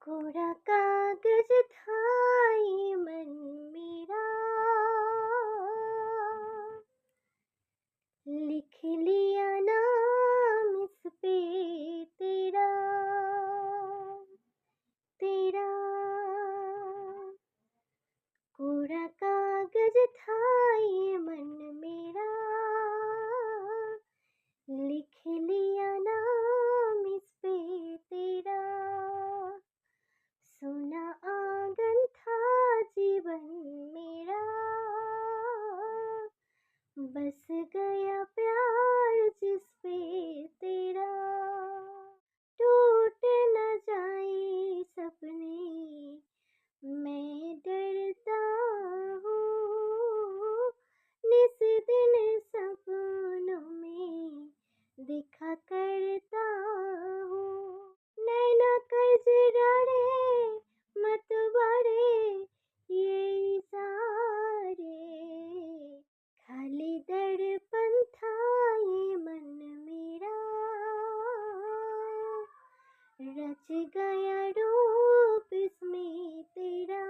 कोरा कागज था ये मन मेरा, लिख लिया नाम इस पे तेरा तेरा। कोरा कागज था ये मन मेरा, लिख लिया नाम इस पे तेरा। सुना आंगन था जीवन मेरा, बस गया प्यार जिस पे तेरा। टूट न जाए सपने मैं डरता हूँ, निस दिन सपनों में देखा करता हूँ। नैना कजरारे मत बारे ये इशारे, खाली दर्पण था ये मन मेरा, रच गया रूप इसमें तेरा।